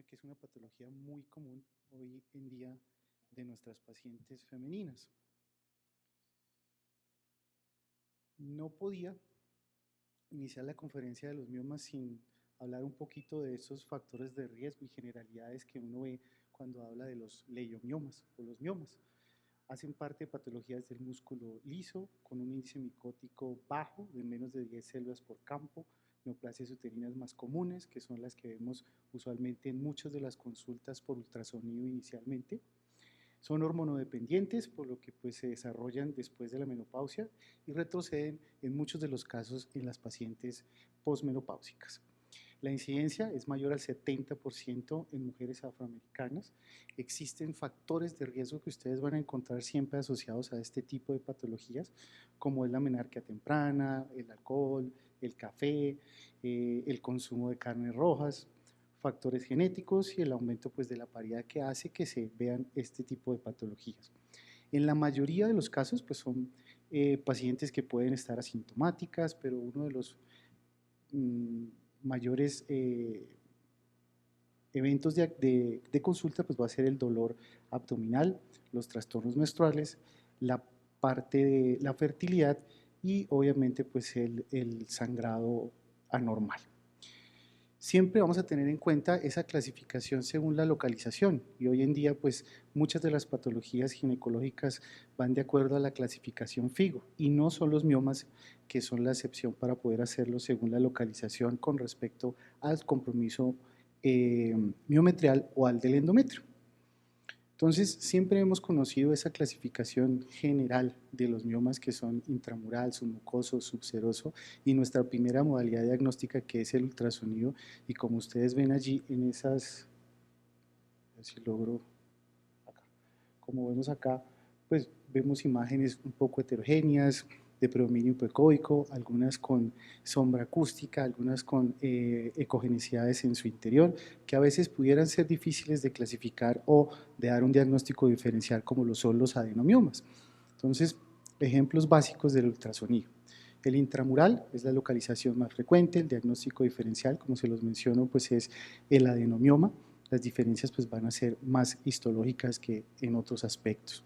que es una patología muy común hoy en día de nuestras pacientes femeninas. No podía iniciar la conferencia de los miomas sin hablar un poquito de esos factores de riesgo y generalidades que uno ve cuando habla de los leiomiomas o los miomas. Hacen parte de patologías del músculo liso con un índice micótico bajo de menos de 10 células por campo, neoplasias uterinas más comunes, que son las que vemos usualmente en muchas de las consultas por ultrasonido inicialmente. Son hormonodependientes, por lo que pues, se desarrollan después de la menopausia y retroceden en muchos de los casos en las pacientes posmenopáusicas. La incidencia es mayor al 70% en mujeres afroamericanas. Existen factores de riesgo que ustedes van a encontrar siempre asociados a este tipo de patologías, como es la menarquia temprana, el alcohol, el café, el consumo de carnes rojas, factores genéticos y el aumento pues, de la paridad que hace que se vean este tipo de patologías. En la mayoría de los casos pues, son pacientes que pueden estar asintomáticas, pero uno de los mayores eventos de consulta pues va a ser el dolor abdominal, los trastornos menstruales, la parte de la fertilidad y obviamente pues el sangrado anormal. Siempre vamos a tener en cuenta esa clasificación según la localización y hoy en día pues muchas de las patologías ginecológicas van de acuerdo a la clasificación FIGO y no son los miomas que son la excepción para poder hacerlo según la localización con respecto al compromiso miometrial o al del endometrio. Entonces, siempre hemos conocido esa clasificación general de los miomas que son intramural, submucoso, subseroso y nuestra primera modalidad diagnóstica que es el ultrasonido y como ustedes ven allí en esas, a ver si logro acá, como vemos acá, pues vemos imágenes un poco heterogéneas, de predominio hipoecoico, algunas con sombra acústica, algunas con ecogenicidades en su interior, que a veces pudieran ser difíciles de clasificar o de dar un diagnóstico diferencial como lo son los adenomiomas. Entonces, ejemplos básicos del ultrasonido. El intramural es la localización más frecuente, el diagnóstico diferencial, como se los menciono, pues es el adenomioma. Las diferencias pues, van a ser más histológicas que en otros aspectos.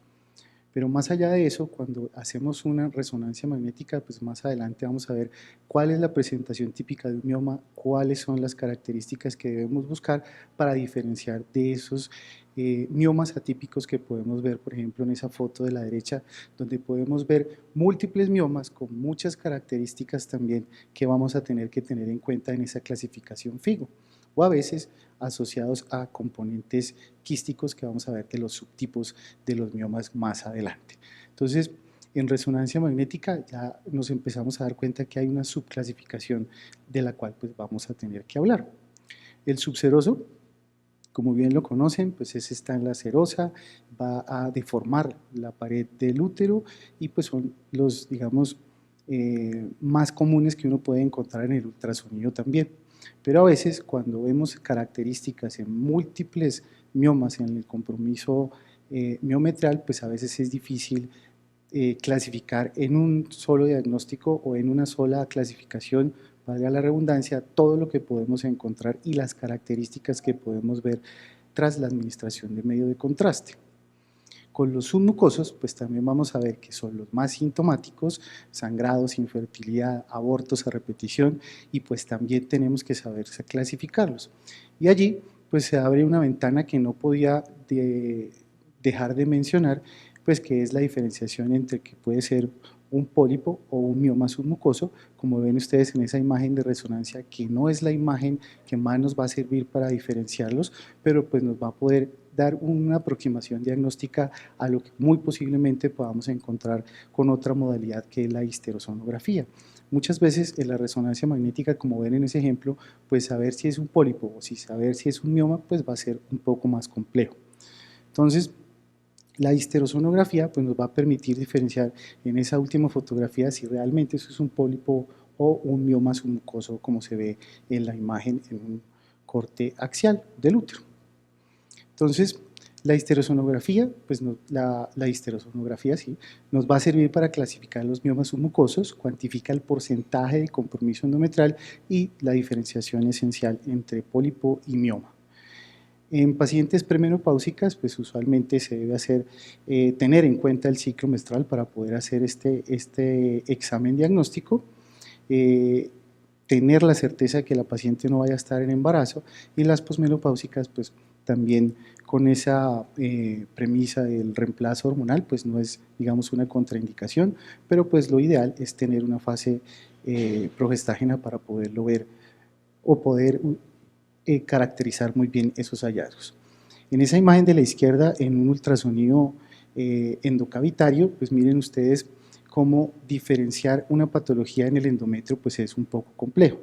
Pero más allá de eso, cuando hacemos una resonancia magnética, pues más adelante vamos a ver cuál es la presentación típica de un mioma, cuáles son las características que debemos buscar para diferenciar de esos miomas atípicos que podemos ver, por ejemplo, en esa foto de la derecha, donde podemos ver múltiples miomas con muchas características también que vamos a tener que tener en cuenta en esa clasificación FIGO, o a veces asociados a componentes quísticos que vamos a ver de los subtipos de los miomas más adelante. Entonces, en resonancia magnética ya nos empezamos a dar cuenta que hay una subclasificación de la cual pues vamos a tener que hablar. El subseroso, como bien lo conocen, pues ese está en la serosa, va a deformar la pared del útero y pues son los, digamos, más comunes que uno puede encontrar en el ultrasonido también. Pero a veces cuando vemos características en múltiples miomas en el compromiso miometral, pues a veces es difícil clasificar en un solo diagnóstico o en una sola clasificación, valga la redundancia, todo lo que podemos encontrar y las características que podemos ver tras la administración de medio de contraste. Con los submucosos, pues también vamos a ver que son los más sintomáticos, sangrados, infertilidad, abortos a repetición, y pues también tenemos que saber clasificarlos. Y allí, pues se abre una ventana que no podía dejar de mencionar, pues que es la diferenciación entre que puede ser un pólipo o un mioma submucoso, como ven ustedes en esa imagen de resonancia, que no es la imagen que más nos va a servir para diferenciarlos, pero pues nos va a poder dar una aproximación diagnóstica a lo que muy posiblemente podamos encontrar con otra modalidad que es la histerosonografía. Muchas veces en la resonancia magnética, como ven en ese ejemplo, pues saber si es un pólipo o saber si es un mioma, pues va a ser un poco más complejo. Entonces, la histerosonografía pues, nos va a permitir diferenciar en esa última fotografía si realmente eso es un pólipo o un mioma submucoso, como se ve en la imagen en un corte axial del útero. Entonces, la histerosonografía, pues la histerosonografía sí, nos va a servir para clasificar los miomas submucosos, cuantifica el porcentaje de compromiso endometrial y la diferenciación esencial entre pólipo y mioma. En pacientes premenopáusicas, pues usualmente se debe tener en cuenta el ciclo menstrual para poder hacer este examen diagnóstico, tener la certeza de que la paciente no vaya a estar en embarazo, y las posmenopáusicas, pues también con esa premisa del reemplazo hormonal, pues no es, digamos, una contraindicación, pero pues lo ideal es tener una fase progestágena para poderlo ver o poder caracterizar muy bien esos hallazgos. En esa imagen de la izquierda, en un ultrasonido endocavitario, pues miren ustedes cómo diferenciar una patología en el endometrio, pues es un poco complejo.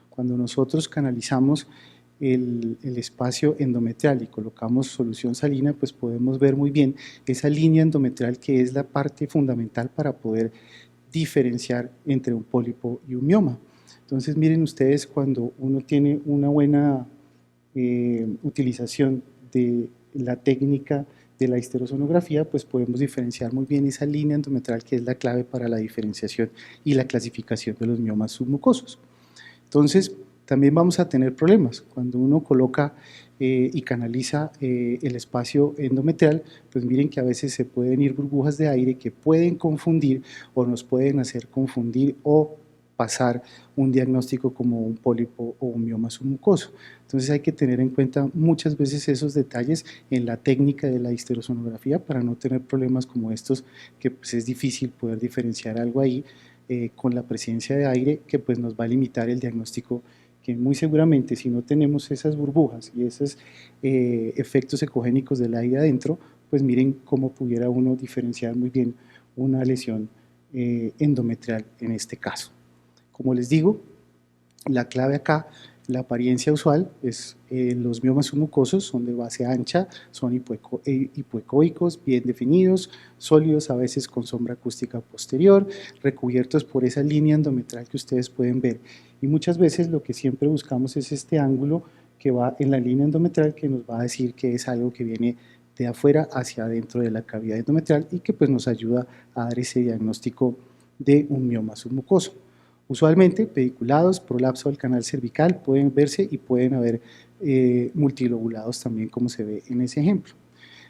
Cuando nosotros canalizamos el espacio endometrial y colocamos solución salina, pues podemos ver muy bien esa línea endometrial, que es la parte fundamental para poder diferenciar entre un pólipo y un mioma. Entonces miren ustedes, cuando uno tiene una buena utilización de la técnica de la histerosonografía, pues podemos diferenciar muy bien esa línea endometrial, que es la clave para la diferenciación y la clasificación de los miomas submucosos. Entonces, también vamos a tener problemas. Cuando uno coloca y canaliza el espacio endometrial, pues miren que a veces se pueden ir burbujas de aire que pueden confundir o nos pueden hacer confundir o pasar un diagnóstico como un pólipo o un mioma submucoso. Entonces hay que tener en cuenta muchas veces esos detalles en la técnica de la histerosonografía para no tener problemas como estos, que pues es difícil poder diferenciar algo ahí con la presencia de aire, que pues nos va a limitar el diagnóstico, que muy seguramente si no tenemos esas burbujas y esos efectos ecogénicos del aire adentro, pues miren cómo pudiera uno diferenciar muy bien una lesión endometrial en este caso. Como les digo, la clave acá, la apariencia usual, es los miomas submucosos son de base ancha, son hipoecoicos, bien definidos, sólidos, a veces con sombra acústica posterior, recubiertos por esa línea endometrial que ustedes pueden ver. Y muchas veces lo que siempre buscamos es este ángulo que va en la línea endometrial, que nos va a decir que es algo que viene de afuera hacia adentro de la cavidad endometrial, y que pues nos ayuda a dar ese diagnóstico de un mioma submucoso. Usualmente pediculados, prolapso del canal cervical pueden verse, y pueden haber multilobulados también, como se ve en ese ejemplo.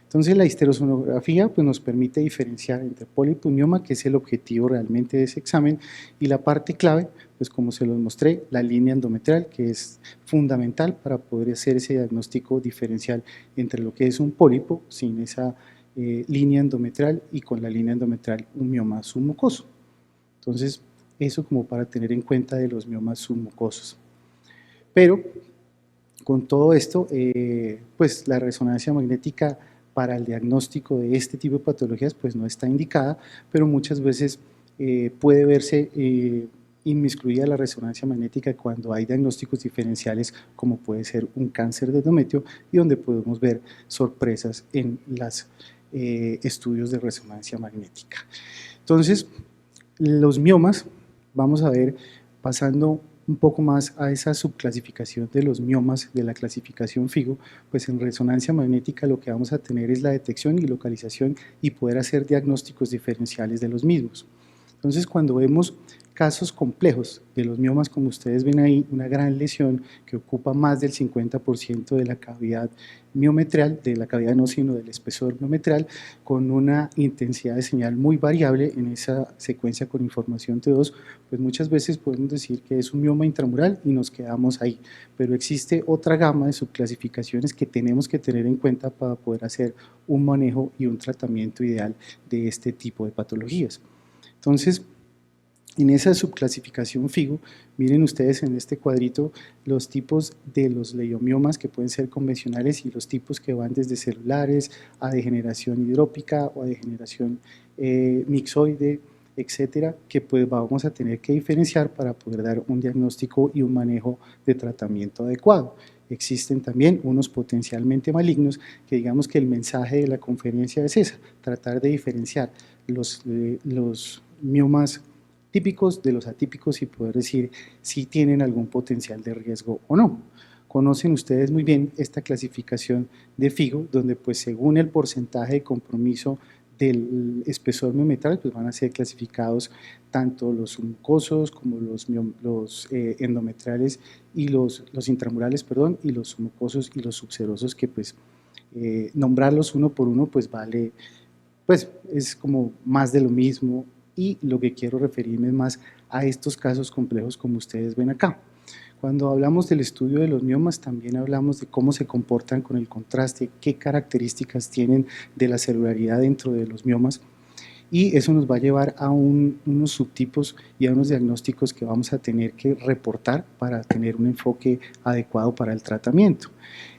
Entonces la histerosonografía pues nos permite diferenciar entre pólipo y mioma, que es el objetivo realmente de ese examen, y la parte clave, pues como se los mostré, la línea endometrial, que es fundamental para poder hacer ese diagnóstico diferencial entre lo que es un pólipo sin esa línea endometrial, y con la línea endometrial un mioma submucoso. Entonces, eso como para tener en cuenta de los miomas submucosos. Pero con todo esto, pues la resonancia magnética para el diagnóstico de este tipo de patologías pues no está indicada, pero muchas veces puede verse inmiscuida la resonancia magnética cuando hay diagnósticos diferenciales, como puede ser un cáncer de endometrio, y donde podemos ver sorpresas en los estudios de resonancia magnética. Entonces, los miomas, vamos a ver, pasando un poco más a esa subclasificación de los miomas de la clasificación FIGO, pues en resonancia magnética lo que vamos a tener es la detección y localización y poder hacer diagnósticos diferenciales de los mismos. Entonces, cuando vemos casos complejos de los miomas, como ustedes ven ahí, una gran lesión que ocupa más del 50% de la cavidad miometral, de la cavidad no, sino del espesor miometral, con una intensidad de señal muy variable en esa secuencia con información T2, pues muchas veces podemos decir que es un mioma intramural y nos quedamos ahí. Pero existe otra gama de subclasificaciones que tenemos que tener en cuenta para poder hacer un manejo y un tratamiento ideal de este tipo de patologías. Entonces, en esa subclasificación FIGO, miren ustedes en este cuadrito los tipos de los leiomiomas que pueden ser convencionales, y los tipos que van desde celulares a degeneración hidrópica o a degeneración mixoide, etcétera, que pues vamos a tener que diferenciar para poder dar un diagnóstico y un manejo de tratamiento adecuado. Existen también unos potencialmente malignos, que digamos que el mensaje de la conferencia es esa, tratar de diferenciar los miomas típicos de los atípicos y poder decir si tienen algún potencial de riesgo o no. Conocen ustedes muy bien esta clasificación de FIGO, donde pues según el porcentaje de compromiso del espesor miometral, pues van a ser clasificados tanto los submucosos como los endometrales y los intramurales, perdón, y los submucosos y los subserosos, que pues nombrarlos uno por uno pues vale, pues es como más de lo mismo, y lo que quiero referirme es más a estos casos complejos como ustedes ven acá. Cuando hablamos del estudio de los miomas, también hablamos de cómo se comportan con el contraste, qué características tienen de la celularidad dentro de los miomas, y eso nos va a llevar a unos subtipos y a unos diagnósticos que vamos a tener que reportar para tener un enfoque adecuado para el tratamiento.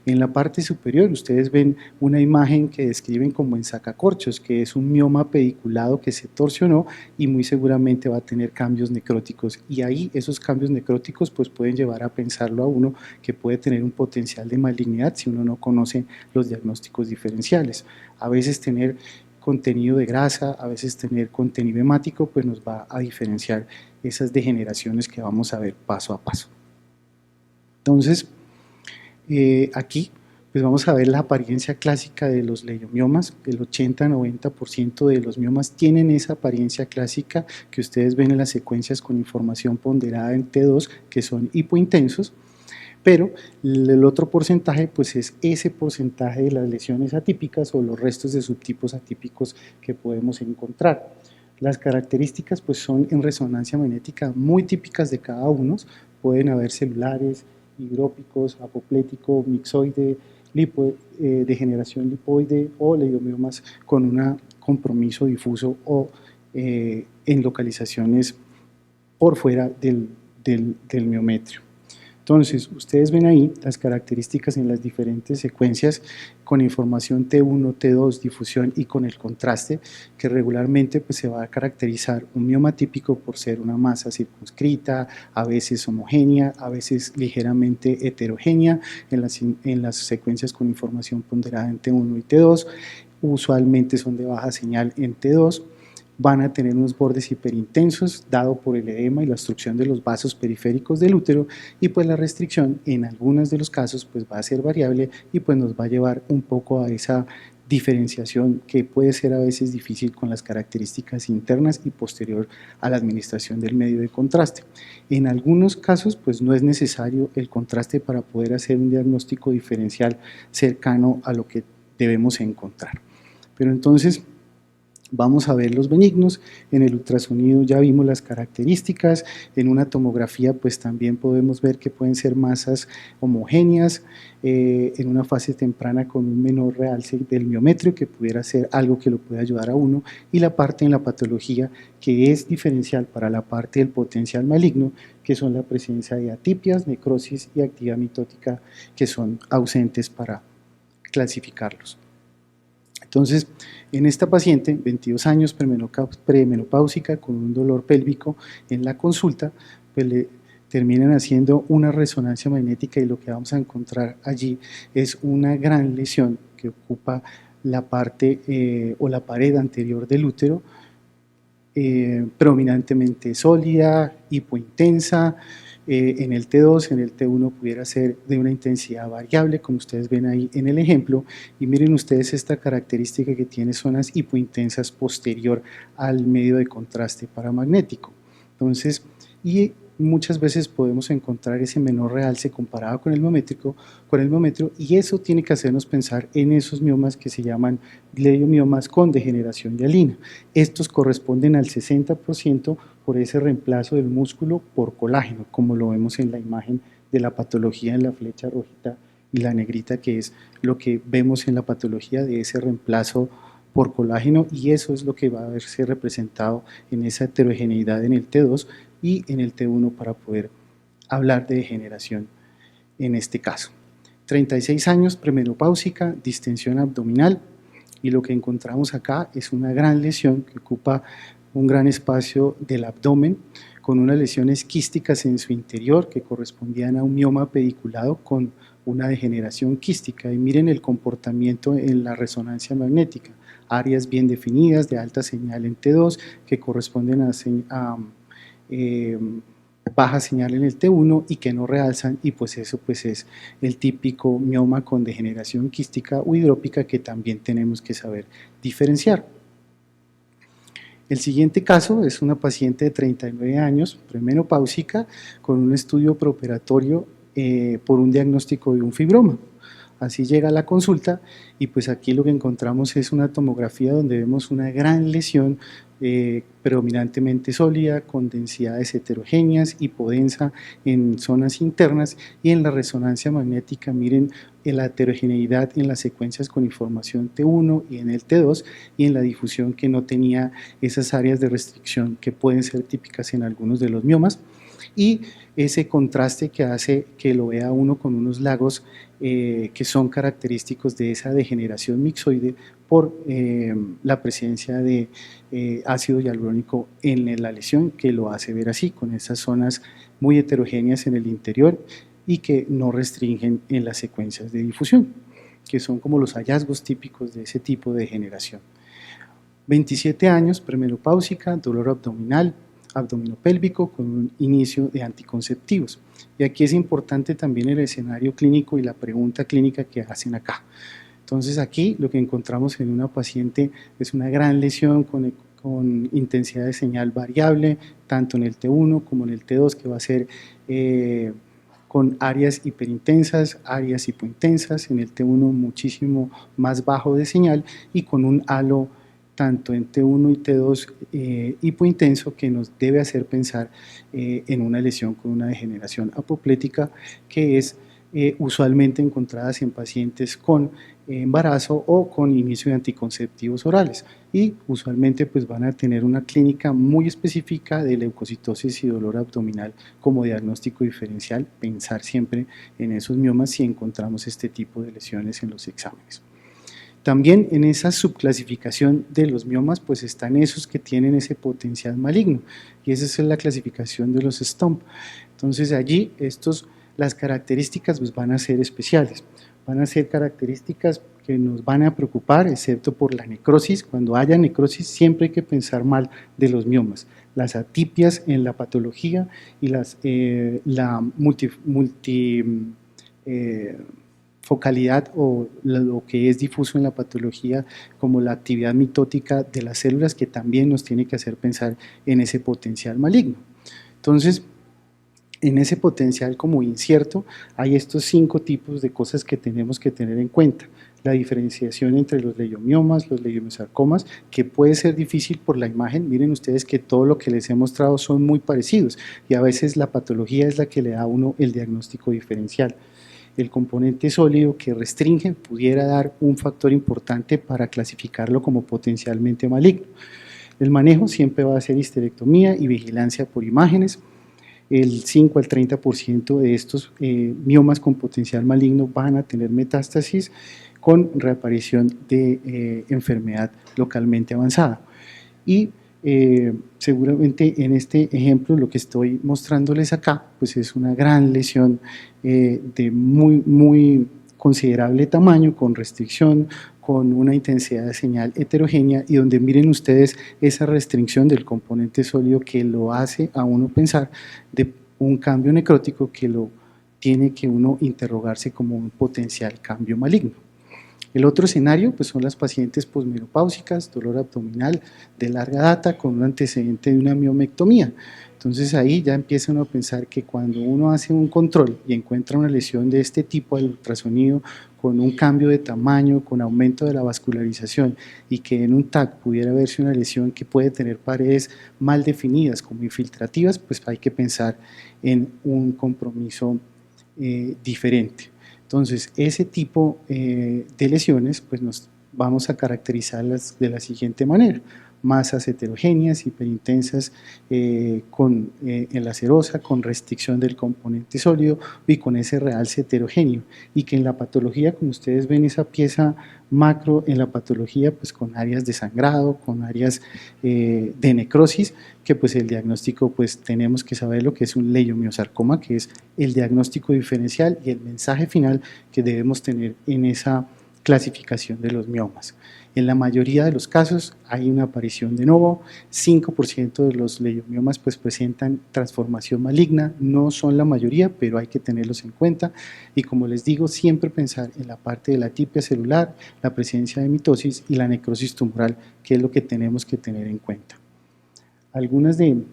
En la parte superior ustedes ven una imagen que describen como en sacacorchos, que es un mioma pediculado que se torsionó y muy seguramente va a tener cambios necróticos, y ahí esos cambios necróticos pues pueden llevar a pensarlo a uno que puede tener un potencial de malignidad si uno no conoce los diagnósticos diferenciales. A veces tener contenido de grasa, a veces tener contenido hemático, pues nos va a diferenciar esas degeneraciones que vamos a ver paso a paso. Entonces, aquí pues vamos a ver la apariencia clásica de los leiomiomas. El 80-90% de los miomas tienen esa apariencia clásica que ustedes ven en las secuencias con información ponderada en T2, que son hipointensos, pero el otro porcentaje pues es ese porcentaje de las lesiones atípicas o los restos de subtipos atípicos que podemos encontrar. Las características pues son en resonancia magnética muy típicas de cada uno. Pueden haber celulares, hidrópicos, apoplético, mixoide, degeneración lipoide o leiomiomas con un compromiso difuso o en localizaciones por fuera del miometrio. Entonces, ustedes ven ahí las características en las diferentes secuencias con información T1, T2, difusión y con el contraste, que regularmente pues, se va a caracterizar un mioma típico por ser una masa circunscrita, a veces homogénea, a veces ligeramente heterogénea en las secuencias con información ponderada en T1 y T2, usualmente son de baja señal en T2, van a tener unos bordes hiperintensos dado por el edema y la obstrucción de los vasos periféricos del útero, y pues la restricción en algunos de los casos pues va a ser variable y pues nos va a llevar un poco a esa diferenciación que puede ser a veces difícil con las características internas y posterior a la administración del medio de contraste. En algunos casos pues no es necesario el contraste para poder hacer un diagnóstico diferencial cercano a lo que debemos encontrar. Pero entonces vamos a ver los benignos. En el ultrasonido ya vimos las características. En una tomografía pues también podemos ver que pueden ser masas homogéneas en una fase temprana con un menor realce del miometrio, que pudiera ser algo que lo puede ayudar a uno, y la parte en la patología que es diferencial para la parte del potencial maligno, que son la presencia de atipias, necrosis y actividad mitótica, que son ausentes para clasificarlos. Entonces, en esta paciente, 22 años, premenopáusica, con un dolor pélvico en la consulta, pues le terminan haciendo una resonancia magnética, y lo que vamos a encontrar allí es una gran lesión que ocupa la parte o la pared anterior del útero, predominantemente sólida, hipointensa. En el T2, en el T1 pudiera ser de una intensidad variable, como ustedes ven ahí en el ejemplo, y miren ustedes esta característica que tiene zonas hipointensas posterior al medio de contraste paramagnético. Entonces, y muchas veces podemos encontrar ese menor realce comparado con el miometrio, y eso tiene que hacernos pensar en esos miomas que se llaman glioblastoma con degeneración hialina. Estos corresponden al 60% por ese reemplazo del músculo por colágeno, como lo vemos en la imagen de la patología en la flecha rojita y la negrita, que es lo que vemos en la patología de ese reemplazo por colágeno, y eso es lo que va a verse representado en esa heterogeneidad en el T2 y en el T1 para poder hablar de degeneración en este caso. 36 años, premenopáusica, distensión abdominal, y lo que encontramos acá es una gran lesión que ocupa un gran espacio del abdomen, con unas lesiones quísticas en su interior que correspondían a un mioma pediculado con una degeneración quística. Y miren el comportamiento en la resonancia magnética, áreas bien definidas de alta señal en T2 que corresponden a baja señal en el T1 y que no realzan, y pues eso pues es el típico mioma con degeneración quística o hidrópica que también tenemos que saber diferenciar. El siguiente caso es una paciente de 39 años, premenopáusica, con un estudio preoperatorio por un diagnóstico de un fibroma. Así llega a la consulta y pues aquí lo que encontramos es una tomografía donde vemos una gran lesión predominantemente sólida, con densidades heterogéneas, hipodensa en zonas internas, y en la resonancia magnética miren en la heterogeneidad en las secuencias con información T1 y en el T2, y en la difusión que no tenía esas áreas de restricción que pueden ser típicas en algunos de los miomas, y ese contraste que hace que lo vea uno con unos lagos que son característicos de esa degeneración mixoide por la presencia de ácido hialurónico en la lesión, que lo hace ver así, con esas zonas muy heterogéneas en el interior y que no restringen en las secuencias de difusión, que son como los hallazgos típicos de ese tipo de degeneración. 27 años, premenopáusica, dolor abdominal, abdominopélvico, con un inicio de anticonceptivos. Y aquí es importante también el escenario clínico y la pregunta clínica que hacen acá. Entonces aquí lo que encontramos en una paciente es una gran lesión con intensidad de señal variable, tanto en el T1 como en el T2, que va a ser con áreas hiperintensas, áreas hipointensas, en el T1 muchísimo más bajo de señal y con un halo tanto en T1 y T2 hipointenso, que nos debe hacer pensar en una lesión con una degeneración apoplética, que es usualmente encontradas en pacientes con embarazo o con inicio de anticonceptivos orales, y usualmente pues van a tener una clínica muy específica de leucocitosis y dolor abdominal como diagnóstico diferencial. Pensar siempre en esos miomas si encontramos este tipo de lesiones en los exámenes. También en esa subclasificación de los miomas pues están esos que tienen ese potencial maligno, y esa es la clasificación de los STOMP. Entonces allí las características pues van a ser especiales, van a ser características que nos van a preocupar, excepto por la necrosis. Cuando haya necrosis siempre hay que pensar mal de los miomas, las atipias en la patología y la focalidad o lo que es difuso en la patología, como la actividad mitótica de las células, que también nos tiene que hacer pensar en ese potencial maligno. Entonces, en ese potencial como incierto hay estos 5 tipos de cosas que tenemos que tener en cuenta. La diferenciación entre los leiomiomas, los leiomiosarcomas, que puede ser difícil por la imagen. Miren ustedes que todo lo que les he mostrado son muy parecidos y a veces la patología es la que le da a uno el diagnóstico diferencial. El componente sólido que restringe pudiera dar un factor importante para clasificarlo como potencialmente maligno. El manejo siempre va a ser histerectomía y vigilancia por imágenes. El 5 al 30% de estos miomas con potencial maligno van a tener metástasis con reaparición de enfermedad localmente avanzada. Y seguramente en este ejemplo lo que estoy mostrándoles acá pues es una gran lesión de muy considerable tamaño, con restricción, con una intensidad de señal heterogénea, y donde miren ustedes esa restricción del componente sólido que lo hace a uno pensar de un cambio necrótico, que lo tiene que uno interrogarse como un potencial cambio maligno. El otro escenario pues son las pacientes posmenopáusicas, dolor abdominal de larga data con un antecedente de una miomectomía. Entonces ahí ya empieza uno a pensar que cuando uno hace un control y encuentra una lesión de este tipo al ultrasonido, con un cambio de tamaño, con aumento de la vascularización, y que en un TAC pudiera verse una lesión que puede tener paredes mal definidas como infiltrativas, pues hay que pensar en un compromiso diferente. Entonces, ese tipo de lesiones, pues nos vamos a caracterizarlas de la siguiente manera: masas heterogéneas, hiperintensas, en la serosa, con restricción del componente sólido y con ese realce heterogéneo, y que en la patología, como ustedes ven esa pieza macro en la patología, pues con áreas de sangrado, con áreas de necrosis, que pues el diagnóstico pues tenemos que saber lo que es un leiomiosarcoma, que es el diagnóstico diferencial y el mensaje final que debemos tener en esa clasificación de los miomas. En la mayoría de los casos hay una aparición de novo. 5% de los leiomiomas pues presentan transformación maligna, no son la mayoría, pero hay que tenerlos en cuenta. Y como les digo, siempre pensar en la parte de la atipia celular, la presencia de mitosis y la necrosis tumoral, que es lo que tenemos que tener en cuenta. Algunas de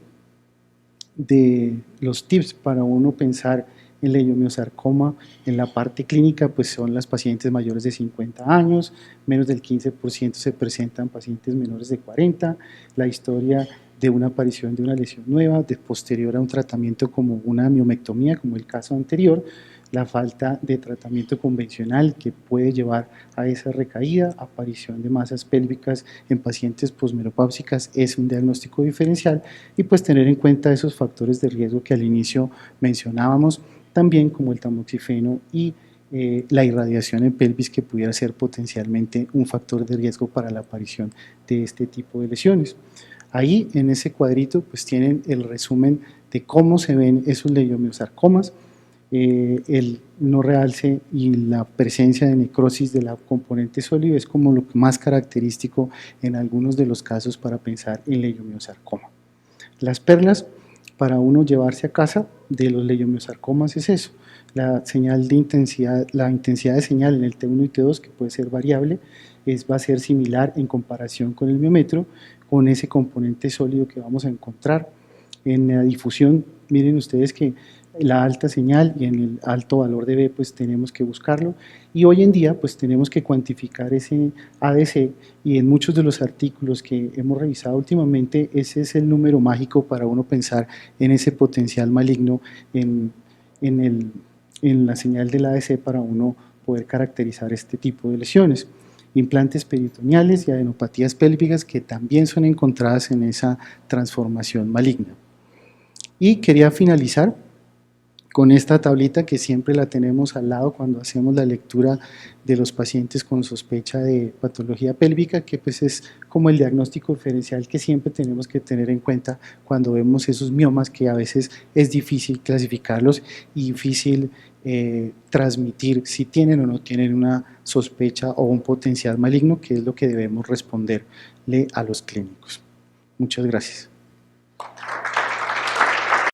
los tips para uno pensar en leiomiosarcoma en la parte clínica pues son las pacientes mayores de 50 años, menos del 15% se presentan pacientes menores de 40, la historia de una aparición de una lesión nueva, de posterior a un tratamiento como una miomectomía, como el caso anterior, la falta de tratamiento convencional que puede llevar a esa recaída, aparición de masas pélvicas en pacientes posmenopáusicas es un diagnóstico diferencial y pues tener en cuenta esos factores de riesgo que al inicio mencionábamos, también como el tamoxifeno y la irradiación en pelvis que pudiera ser potencialmente un factor de riesgo para la aparición de este tipo de lesiones. Ahí en ese cuadrito pues tienen el resumen de cómo se ven esos leiomiosarcomas, el no realce y la presencia de necrosis de la componente sólido es como lo más característico en algunos de los casos para pensar en leiomiosarcoma. Las perlas para uno llevarse a casa de los leiomiosarcomas es eso, la señal de intensidad, la intensidad de señal en el T1 y T2 que puede ser variable, va a ser similar en comparación con el miómetro, con ese componente sólido que vamos a encontrar. En la difusión, miren ustedes que la alta señal y en el alto valor de B pues tenemos que buscarlo y hoy en día pues tenemos que cuantificar ese ADC y en muchos de los artículos que hemos revisado últimamente ese es el número mágico para uno pensar en ese potencial maligno en la señal del ADC para uno poder caracterizar este tipo de lesiones. Implantes peritoneales y adenopatías pélvicas que también son encontradas en esa transformación maligna. Y quería finalizar con esta tablita que siempre la tenemos al lado cuando hacemos la lectura de los pacientes con sospecha de patología pélvica, que pues es como el diagnóstico diferencial que siempre tenemos que tener en cuenta cuando vemos esos miomas que a veces es difícil clasificarlos y difícil transmitir si tienen o no tienen una sospecha o un potencial maligno, que es lo que debemos responderle a los clínicos. Muchas gracias.